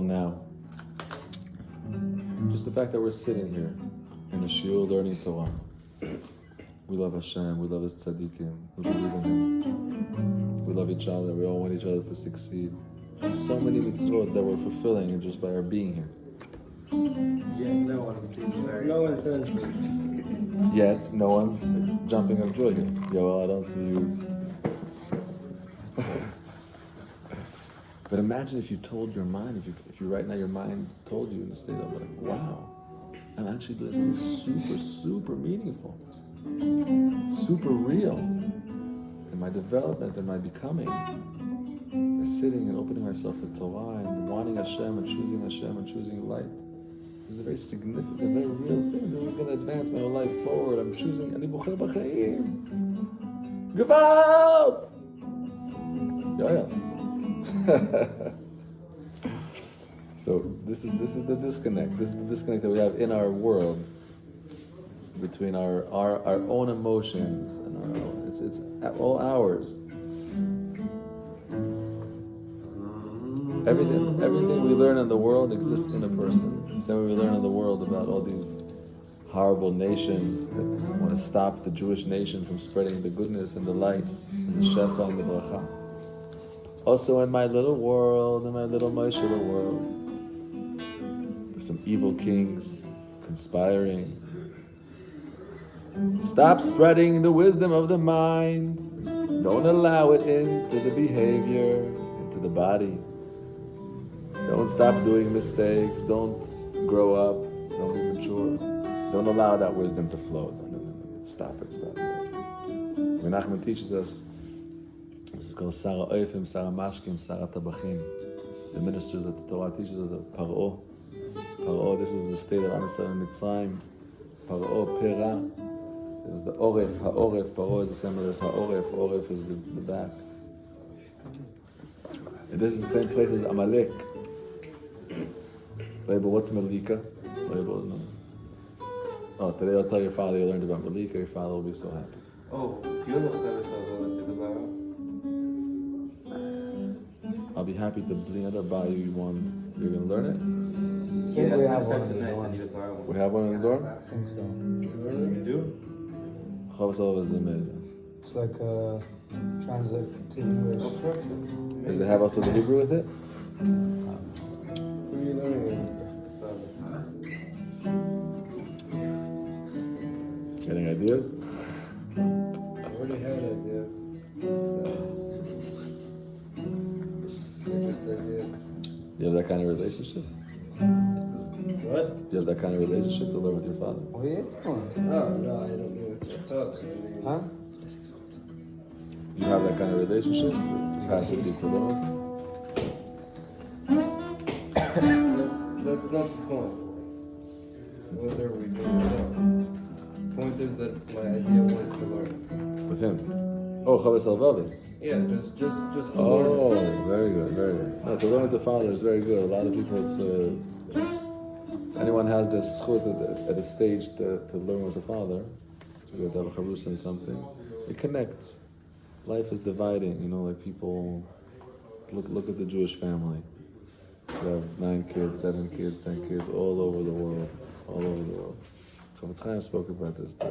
now. Just the fact that we're sitting here in the shiur learning Torah. We love Hashem, we love His tzaddikim, we believe in Him. We love each other, we all want each other to succeed. There's so many mitzvot that we're fulfilling just by our being here. Yeah, no one seems very excited. Yet, no one's jumping of joy here. Yo, I don't see you. But imagine if you told your mind, if you right now your mind told you in the state of like, wow, I'm actually doing something super, super meaningful, super real in my development and my becoming. By sitting and opening myself to Torah and wanting Hashem and choosing light. This is a very significant, very real thing. This is going to advance my whole life forward. I'm choosing Ani Bocher B'chaim. Gewalt! So this is the disconnect. This is the disconnect that we have in our world between our own emotions and our own. It's all ours. Everything we learn in the world exists in a person. Same way we learn in the world about all these horrible nations that want to stop the Jewish nation from spreading the goodness and the light and the shefa and the bracha. Also in my little world, in my little Moshe world, there's some evil kings conspiring. Stop spreading the wisdom of the mind. Don't allow it into the behavior, into the body. Don't stop doing mistakes. Don't grow up. Don't be mature. Don't allow that wisdom to flow. No. Stop it. When Nachman teaches us, this is called Sara Oifim, Sara Mashkim, Sara Tabachim. The ministers of the Torah teaches us of Paro. Paro, this was the state of Am Yisrael in Mitzrayim. Paro, Pera. It was the Oref, Ha'oref. Paro is the same as Ha'oref. Oref is the back. It is the same place as Amalek. Label, what's Malika? Label, no. Oh, today I'll tell your father you learned about Malika. Your father will be so happy. Oh, you're the I'll be happy to bring it by you one. You're going to learn it? I think yeah, we have one in the tonight. I dorm. need to borrow one. We have one in the dorm? I think so. You do? Chavos Olav is amazing. It's like translate to English. Does it have also the Hebrew with it? Who are you learning with? Getting ideas? I already had ideas. Just ideas. You have that kind of relationship? What? You have that kind of relationship to learn with your father? What are you doing? Oh, no, I don't know what you're talking about. Huh? You have that kind of relationship? Capacity to learn? That's not the point. Whether we do or not. The point is that my idea was to learn. With him? Oh, Chavos Alvavis. Yeah, just to Oh, learn. very good, very good. No, to learn with the father is very good. A lot of people, it's anyone has this schut at a stage to learn with the father. It's good to have a chavrusa and something. It connects. Life is dividing, like people. Look at the Jewish family. They have 9 kids, 7 kids, 10 kids, all over the world, Chofetz Chaim spoke about this. So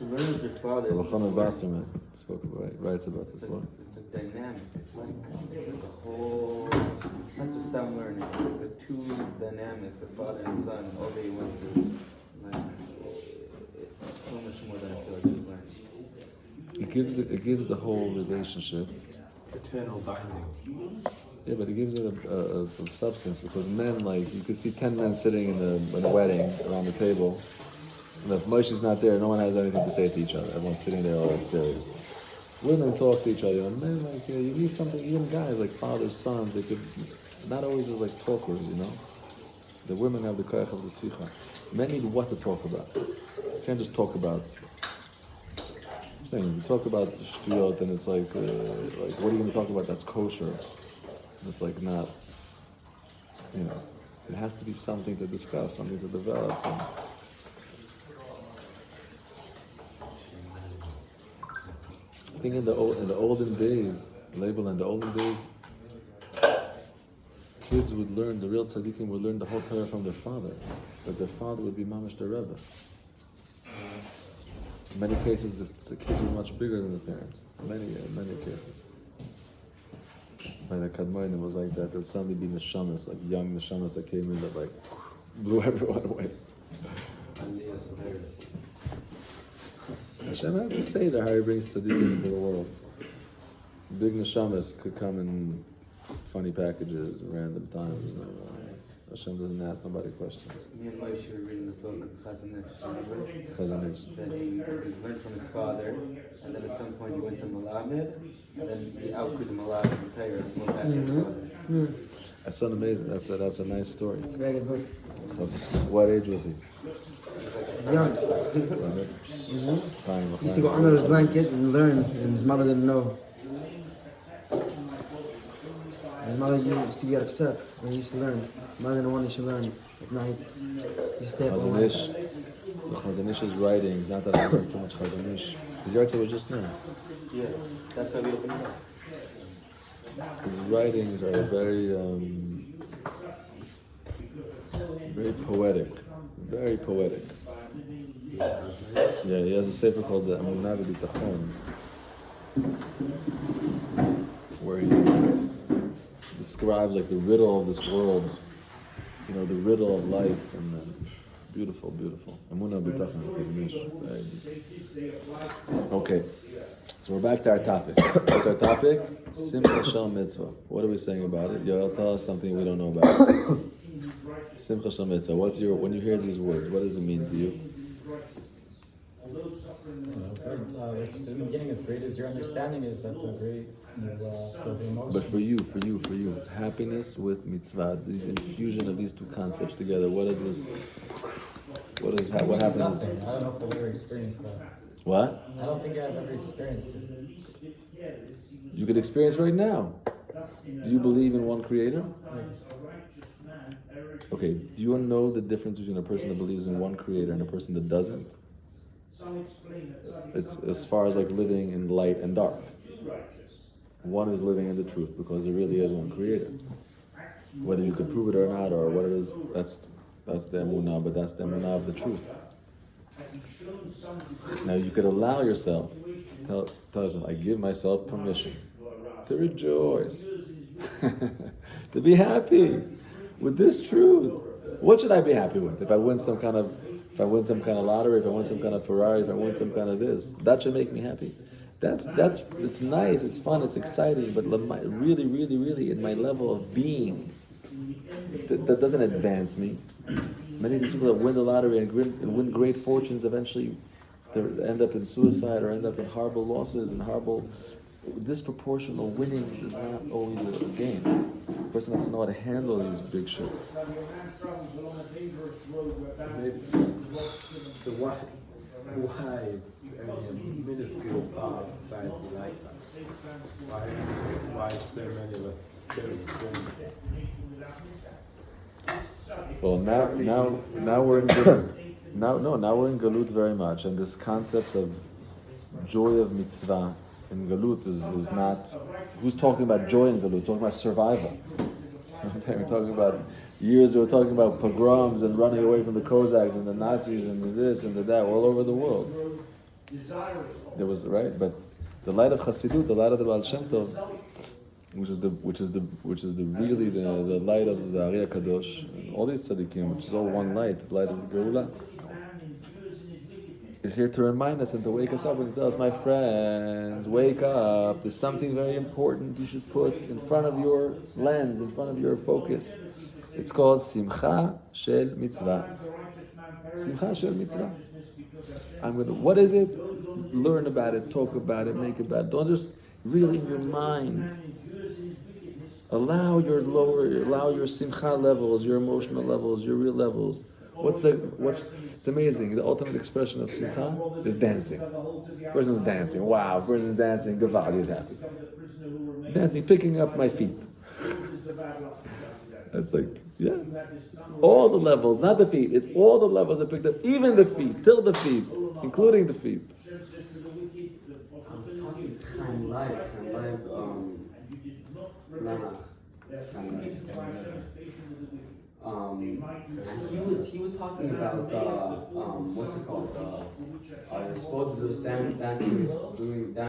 learn with your father. Elchanan Wasserman writes about this one. It's a dynamic. It's like a whole. It's not just them learning. It's like the two dynamics, a father and son, all they went through. Like it's so much more than I feel like just learning. It gives the whole relationship eternal binding. Yeah, but it gives it a substance because men, like, you could see 10 men sitting in a wedding around the table, and if Moshe's not there, no one has anything to say to each other. Everyone's sitting there all serious. Women talk to each other, and men, like, you need something. Even guys, like fathers, sons, they could not always as like talkers, The women have the koyach of the sicha. Men need what to talk about. You can't just talk about. I'm saying, if you talk about shtuyot, and it's like what are you going to talk about that's kosher? It's like not, it has to be something to discuss, something to develop. I think in the olden days, kids would learn, the real tzaddikim would learn the whole Torah from their father, that their father would be mamash the Rebbe. In many cases, the kids were much bigger than the parents. In many cases. By the Kadmonim, it was like that. There'd suddenly be neshamas, like young neshamas that came in that like blew everyone away. Hashem has to say that how he brings tzaddikim into the world. Big neshamas could come in funny packages, random times. Hashem doesn't ask nobody questions. Me and Moshe were reading the book Chazon Ish. Chazon Ish. Then he learned from his father, and then at some point he went to Malamed, and then he outgrew the Malamed entire and went back to his father. That's so amazing. That's a nice story. It's a very good book. What age was he? Young. Well, that's fine. He used to go under his blanket and learn, and his mother didn't know. His mother used to get upset when he used to learn. Mother didn't want him to learn at night. He used to stay up all Chazon night. Ish. The Chazon Ish's writings, not that I learned too much Chazon Ish. His yard was just now. Yeah, that's how we opened it up. His writings are very poetic. Very poetic. Yeah, he has a sefer called the Amunah B'Bitachon, where he describes like the riddle of this world, the riddle of life, and beautiful, beautiful. Amunah B'Bitachon. Okay, so we're back to our topic. What's our topic? Simcha Shel Mitzvah. What are we saying about it? Yoel, tell us something we don't know about it. Simcha Shel Mitzvah. When you hear these words, what does it mean to you? In the beginning, as great as your understanding is, that's a great emotion. But for you, happiness with mitzvah, this infusion of these two concepts together, what happens? Nothing. I don't know if I've ever experienced that. What? I don't think I've ever experienced it. You could experience right now. Do you believe in one creator? Okay, do you know the difference between a person that believes in one creator and a person that doesn't? It's as far as like living in light and dark. One is living in the truth because there really is one creator. Whether you could prove it or not, or what it is, that's the emunah, but that's the emunah of the truth. Now you could allow yourself, tell yourself, I give myself permission to rejoice, to be happy with this truth. What should I be happy with? If I win some kind of lottery, if I win some kind of Ferrari, if I win some kind of this, that should make me happy. It's nice, it's fun, it's exciting, but really, really, really, in my level of being, that doesn't advance me. Many of these people that win the lottery and win great fortunes eventually they end up in suicide or end up in horrible losses and horrible disproportional winnings is not always a gain. The person has to know how to handle these big shifts. So why is a minuscule part of society like that? Why so many of us don't experience it? Well, now we're in Galut. Now we're in Galut very much, and this concept of joy of mitzvah in Galut is not. Who's talking about joy in Galut? Talking about survival. We're talking about years. We're talking about pogroms and running away from the Cossacks and the Nazis and the this and the that all over the world. There was right, but the light of Chassidut, the light of the Baal Shem Tov, which is the really the light of the Ari Kadosh, and all these tzaddikim, which is all one light, the light of the Geula, is here to remind us and to wake us up and tell us, my friends, wake up. There's something very important you should put in front of your lens, in front of your focus. It's called Simcha Shel Mitzvah. Simcha Shel Mitzvah. What is it? Learn about it, talk about it, make about it. Don't just really in your mind. Allow your simcha levels, your emotional levels, your real levels. It's amazing. The ultimate expression of simcha is dancing. Person's dancing. Wow, person's dancing. Gavadi is happy. Dancing, picking up my feet. That's like, yeah. All the levels, not the feet. It's all the levels are picked up, even the feet, till the feet, including the feet. Chaim Leib, Menach, And he was talking about what's it called? Supposedly those dancing is doing